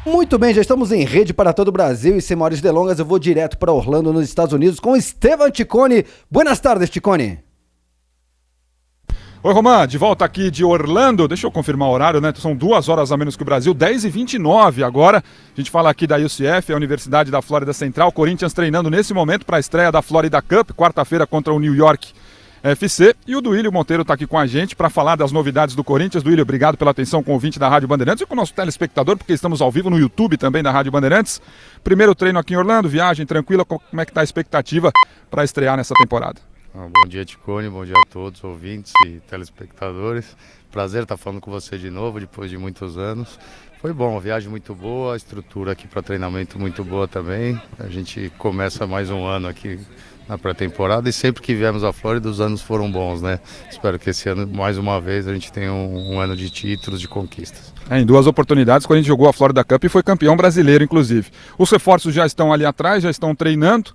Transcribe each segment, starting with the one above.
Muito bem, já estamos em rede para todo o Brasil e sem maiores delongas eu vou direto para Orlando, nos Estados Unidos, com Esteban Ticoni. Buenas tardes, Ticoni. Oi, Román, de volta aqui de Orlando. Deixa eu confirmar o horário, né? São 2 horas a menos que o Brasil, 10h29 agora. A gente fala aqui da UCF, a Universidade da Flórida Central. Corinthians treinando nesse momento para a estreia da Florida Cup, quarta-feira contra o New York FC. E o Duílio Monteiro está aqui com a gente para falar das novidades do Corinthians. Duílio, obrigado pela atenção com o ouvinte da Rádio Bandeirantes e com o nosso telespectador, porque estamos ao vivo no YouTube também da Rádio Bandeirantes. Primeiro treino aqui em Orlando, viagem tranquila. Como é que está a expectativa para estrear nessa temporada? Bom dia, Ticoni, bom dia a todos, ouvintes e telespectadores. Prazer estar falando com você de novo, depois de muitos anos. Foi bom, a viagem muito boa, a estrutura aqui para treinamento muito boa também. A gente começa mais um ano aqui na pré-temporada e sempre que viemos à Flórida os anos foram bons, né? Espero que esse ano, mais uma vez, a gente tenha um ano de títulos, de conquistas. Em 2 oportunidades, quando a gente jogou a Florida Cup e foi campeão brasileiro, inclusive. Os reforços já estão ali atrás, já estão treinando.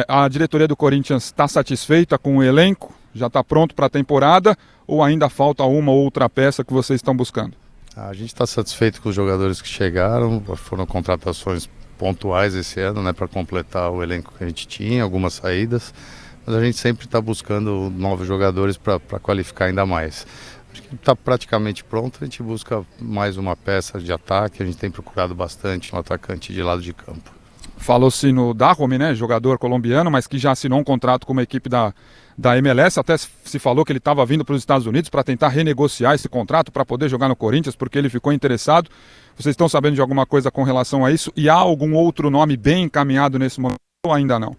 A diretoria do Corinthians está satisfeita com o elenco? Já está pronto para a temporada? Ou ainda falta uma ou outra peça que vocês estão buscando? A gente está satisfeito com os jogadores que chegaram. Foram contratações pontuais esse ano, né, para completar o elenco que a gente tinha, algumas saídas. Mas a gente sempre está buscando novos jogadores para qualificar ainda mais. Acho que está praticamente pronto, a gente busca mais uma peça de ataque. A gente tem procurado bastante um atacante de lado de campo. Falou-se no Dahomey, né, jogador colombiano, mas que já assinou um contrato com uma equipe da MLS, até se falou que ele estava vindo para os Estados Unidos para tentar renegociar esse contrato para poder jogar no Corinthians, porque ele ficou interessado. Vocês estão sabendo de alguma coisa com relação a isso? E há algum outro nome bem encaminhado nesse momento ou ainda não?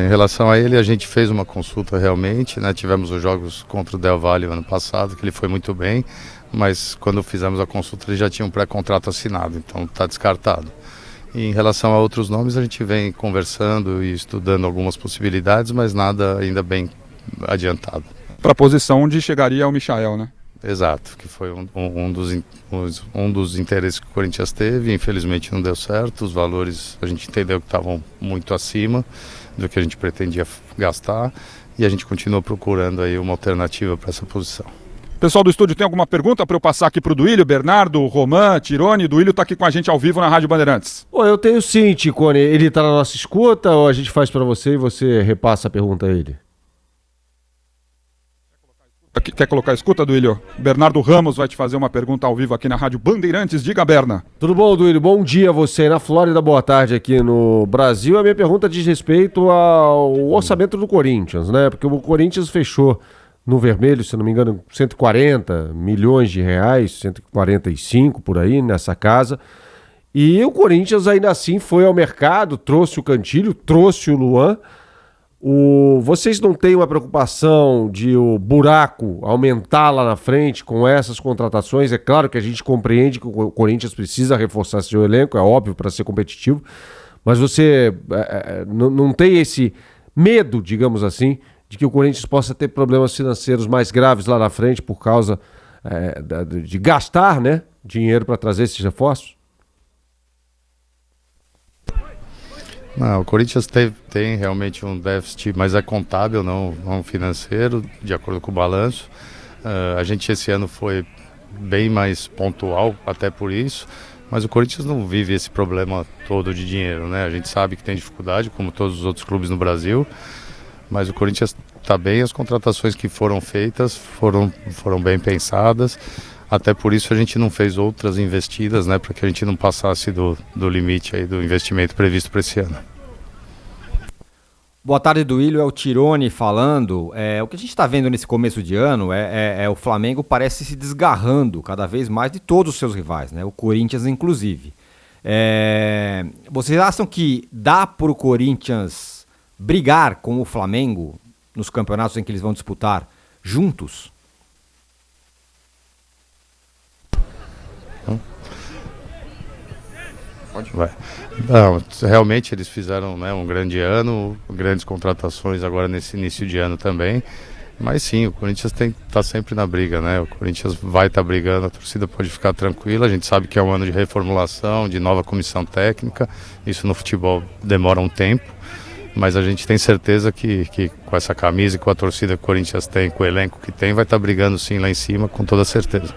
Em relação a ele, a gente fez uma consulta realmente, né? Tivemos os jogos contra o Del Valle ano passado, que ele foi muito bem, mas quando fizemos a consulta ele já tinha um pré-contrato assinado, então está descartado. E em relação a outros nomes, a gente vem conversando e estudando algumas possibilidades, mas nada ainda bem adiantado. Para a posição onde chegaria o Michael, né? Exato, que foi um dos interesses que o Corinthians teve, infelizmente não deu certo, os valores a gente entendeu que estavam muito acima do que a gente pretendia gastar e a gente continua procurando aí uma alternativa para essa posição. Pessoal do estúdio, tem alguma pergunta para eu passar aqui para o Duílio, Bernardo, Román, Tironi? Duílio está aqui com a gente ao vivo na Rádio Bandeirantes. Eu tenho sim, Ticoni. Ele está na nossa escuta ou a gente faz para você e você repassa a pergunta a ele? Quer colocar a escuta, Duílio? Bernardo Ramos vai te fazer uma pergunta ao vivo aqui na Rádio Bandeirantes. Diga, Berna. Tudo bom, Duílio? Bom dia a você. Na Flórida, boa tarde aqui no Brasil. A minha pergunta diz respeito ao orçamento do Corinthians, né? Porque o Corinthians fechou no vermelho, se não me engano, 140 milhões de reais, 145 por aí nessa casa. E o Corinthians ainda assim foi ao mercado, trouxe o Cantillo, trouxe o Luan. Vocês não têm uma preocupação de o buraco aumentar lá na frente com essas contratações? É claro que a gente compreende que o Corinthians precisa reforçar seu elenco, é óbvio, para ser competitivo, mas você não tem esse medo, digamos assim, de que o Corinthians possa ter problemas financeiros mais graves lá na frente por causa de gastar, né, dinheiro para trazer esses reforços? Não, o Corinthians tem realmente um déficit, mas é contábil, não financeiro, de acordo com o balanço. A gente esse ano foi bem mais pontual, até por isso, mas o Corinthians não vive esse problema todo de dinheiro, né? A gente sabe que tem dificuldade, como todos os outros clubes no Brasil, mas o Corinthians está bem, as contratações que foram feitas foram bem pensadas. Até por isso a gente não fez outras investidas, né, para que a gente não passasse do limite aí do investimento previsto para esse ano. Boa tarde, Duílio, é o Tironi falando. O que a gente está vendo nesse começo de ano o Flamengo parece se desgarrando cada vez mais de todos os seus rivais, né, o Corinthians inclusive. Vocês acham que dá para o Corinthians brigar com o Flamengo nos campeonatos em que eles vão disputar juntos? Vai. Não, realmente eles fizeram, né, um grande ano, grandes contratações agora nesse início de ano também, mas sim, o Corinthians está sempre na briga, né? O Corinthians vai estar brigando, a torcida pode ficar tranquila, a gente sabe que é um ano de reformulação, de nova comissão técnica, isso no futebol demora um tempo, mas a gente tem certeza que com essa camisa e com a torcida que o Corinthians tem, com o elenco que tem, vai estar brigando sim lá em cima, com toda certeza.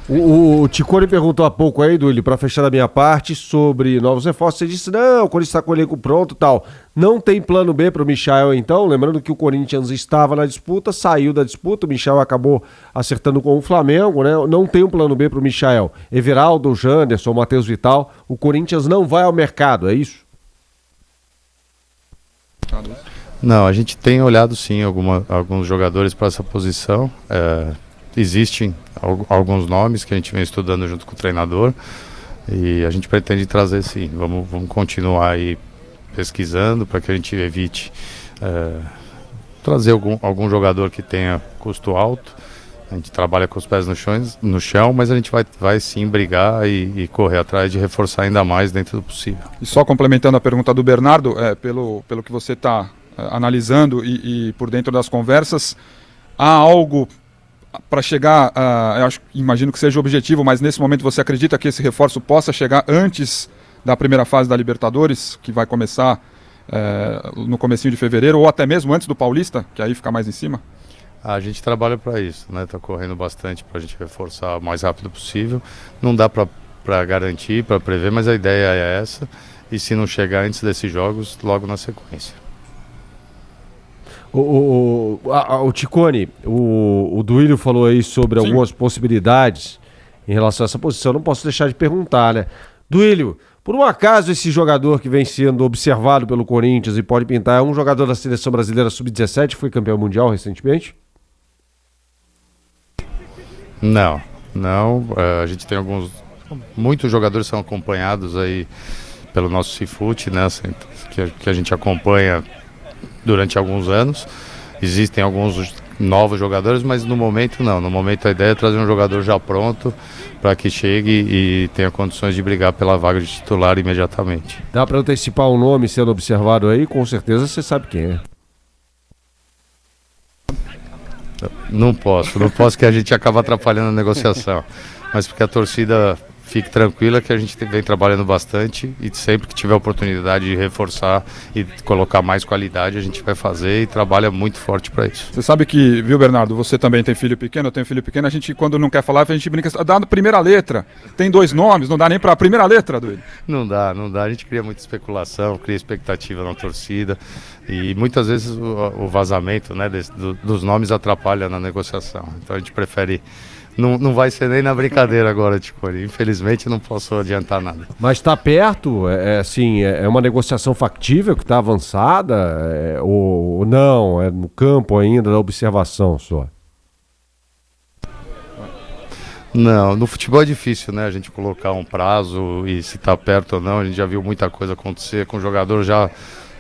O Ticone perguntou há pouco aí, Duílio, para fechar da minha parte, sobre novos reforços. Você disse, não, o Corinthians está com o elenco pronto e tal. Não tem plano B para o Michael, então? Lembrando que o Corinthians estava na disputa, saiu da disputa, o Michael acabou acertando com o Flamengo, né? Não tem um plano B para o Michael. Everaldo, Janderson, Matheus Vital, o Corinthians não vai ao mercado, é isso? Não, a gente tem olhado sim alguns jogadores para essa posição. Existem alguns nomes que a gente vem estudando junto com o treinador e a gente pretende trazer sim. Vamos continuar aí pesquisando para que a gente evite trazer algum jogador que tenha custo alto. A gente trabalha com os pés no chão, mas a gente vai sim brigar e correr atrás de reforçar ainda mais dentro do possível. E só complementando a pergunta do Bernardo, pelo que você está analisando e por dentro das conversas, há algo para chegar, imagino que seja o objetivo, mas nesse momento você acredita que esse reforço possa chegar antes da primeira fase da Libertadores, que vai começar no comecinho de fevereiro, ou até mesmo antes do Paulista, que aí fica mais em cima? A gente trabalha para isso, né? Tá correndo bastante para a gente reforçar o mais rápido possível. Não dá para garantir, para prever, mas a ideia é essa. E se não chegar antes desses jogos, logo na sequência. O Ticone, o Duílio falou aí sobre Sim. algumas possibilidades em relação a essa posição. Não posso deixar de perguntar, né? Duílio, por um acaso esse jogador que vem sendo observado pelo Corinthians e pode pintar é um jogador da Seleção Brasileira Sub-17 que foi campeão mundial recentemente? Não. A gente tem muitos jogadores são acompanhados aí pelo nosso Cifute, né? Que a gente acompanha durante alguns anos. Existem alguns novos jogadores, mas no momento não. No momento a ideia é trazer um jogador já pronto para que chegue e tenha condições de brigar pela vaga de titular imediatamente. Dá para antecipar um nome sendo observado aí? Com certeza você sabe quem é. Não posso que a gente acaba atrapalhando a negociação. Mas porque a torcida fique tranquila que a gente vem trabalhando bastante e sempre que tiver oportunidade de reforçar e colocar mais qualidade, a gente vai fazer e trabalha muito forte para isso. Você sabe que, viu, Bernardo, você também tem filho pequeno, eu tenho filho pequeno, a gente quando não quer falar, a gente brinca, dá a primeira letra, tem 2 nomes, não dá nem para a primeira letra, Duílio. Não dá, a gente cria muita especulação, cria expectativa na torcida e muitas vezes o vazamento, né, dos nomes atrapalha na negociação, então a gente prefere. Não vai ser nem na brincadeira agora, Ticone. Infelizmente não posso adiantar nada. Mas está perto? É uma negociação factível que está avançada? Ou não? É no campo ainda da observação só? Não, no futebol é difícil, né? A gente colocar um prazo e se está perto ou não. A gente já viu muita coisa acontecer com o jogador já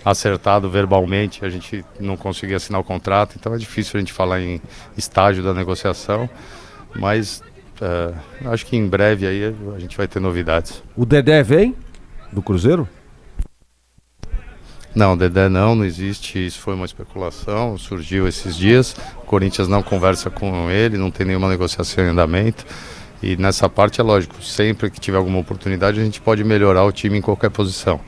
acertado verbalmente. A gente não conseguia assinar o contrato. Então é difícil a gente falar em estágio da negociação. Mas acho que em breve aí a gente vai ter novidades. O Dedé vem do Cruzeiro? Não, o Dedé não existe, isso foi uma especulação, surgiu esses dias. O Corinthians não conversa com ele, não tem nenhuma negociação em andamento. E nessa parte é lógico, sempre que tiver alguma oportunidade a gente pode melhorar o time em qualquer posição.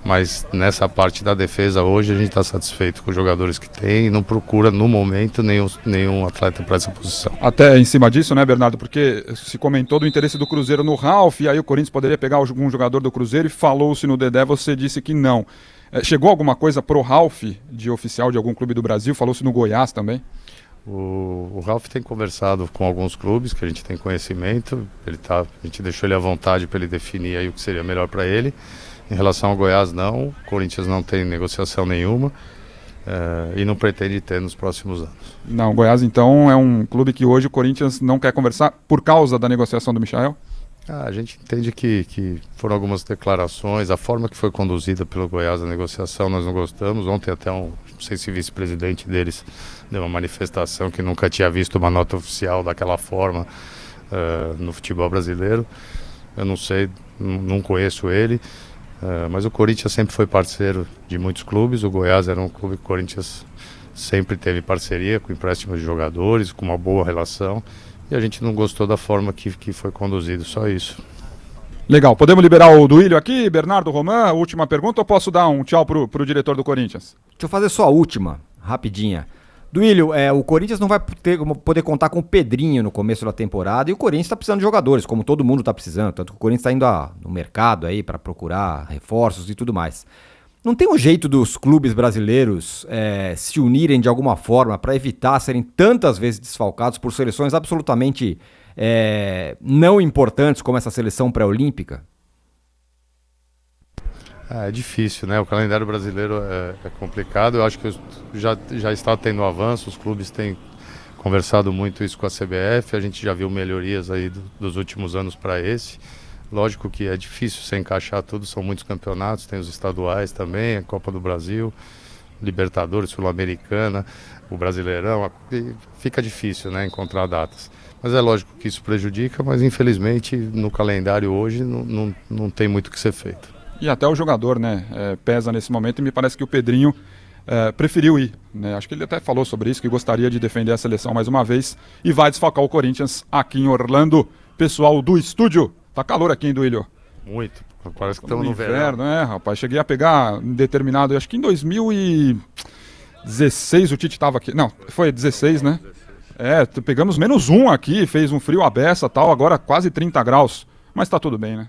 Mas nessa parte da defesa hoje a gente está satisfeito com os jogadores que tem e não procura no momento nenhum atleta para essa posição. Até em cima disso, né, Bernardo, porque se comentou do interesse do Cruzeiro no Ralf, e aí o Corinthians poderia pegar algum jogador do Cruzeiro e falou-se no Dedé, você disse que não. Chegou alguma coisa pro Ralf de oficial de algum clube do Brasil? Falou-se no Goiás também? O Ralf tem conversado com alguns clubes que a gente tem conhecimento, a gente deixou ele à vontade para ele definir aí o que seria melhor para ele. Em relação ao Goiás, não. O Corinthians não tem negociação nenhuma e não pretende ter nos próximos anos. Não, o Goiás, então, é um clube que hoje o Corinthians não quer conversar por causa da negociação do Michael? A gente entende que foram algumas declarações, a forma que foi conduzida pelo Goiás a negociação nós não gostamos. Ontem até não sei se vice-presidente deles deu uma manifestação que nunca tinha visto uma nota oficial daquela forma no futebol brasileiro. Eu não sei, não conheço ele. Mas o Corinthians sempre foi parceiro de muitos clubes. O Goiás era um clube que o Corinthians sempre teve parceria com empréstimos de jogadores, com uma boa relação, e a gente não gostou da forma que foi conduzido, só isso. Legal, podemos liberar o Duílio aqui, Bernardo Roman, última pergunta, ou posso dar um tchau pro diretor do Corinthians? Deixa eu fazer só a última, rapidinha. Duílio, o Corinthians não vai poder contar com o Pedrinho no começo da temporada e o Corinthians está precisando de jogadores, como todo mundo está precisando. Tanto que o Corinthians está indo no mercado aí para procurar reforços e tudo mais. Não tem um jeito dos clubes brasileiros se unirem de alguma forma para evitar serem tantas vezes desfalcados por seleções absolutamente não importantes como essa seleção pré-olímpica? É difícil, né? O calendário brasileiro é complicado. Eu acho que já está tendo avanço, os clubes têm conversado muito isso com a CBF, a gente já viu melhorias aí dos últimos anos para esse. Lógico que é difícil você encaixar tudo, são muitos campeonatos, tem os estaduais também, a Copa do Brasil, Libertadores, Sul-Americana, o Brasileirão, fica difícil, né, encontrar datas. Mas é lógico que isso prejudica, mas infelizmente no calendário hoje não tem muito o que ser feito. E até o jogador, né, pesa nesse momento e me parece que o Pedrinho preferiu ir, né? Acho que ele até falou sobre isso, que gostaria de defender a seleção mais uma vez e vai desfalcar o Corinthians aqui em Orlando. Pessoal do estúdio, tá calor aqui, hein, Duílio? Muito, parece que estamos no verão. Né, rapaz? Cheguei a pegar um determinado, acho que em 2016 o Tite tava aqui. Não, foi 16, né? Pegamos -1 aqui, fez um frio à beça e tal, agora quase 30 graus. Mas tá tudo bem, né?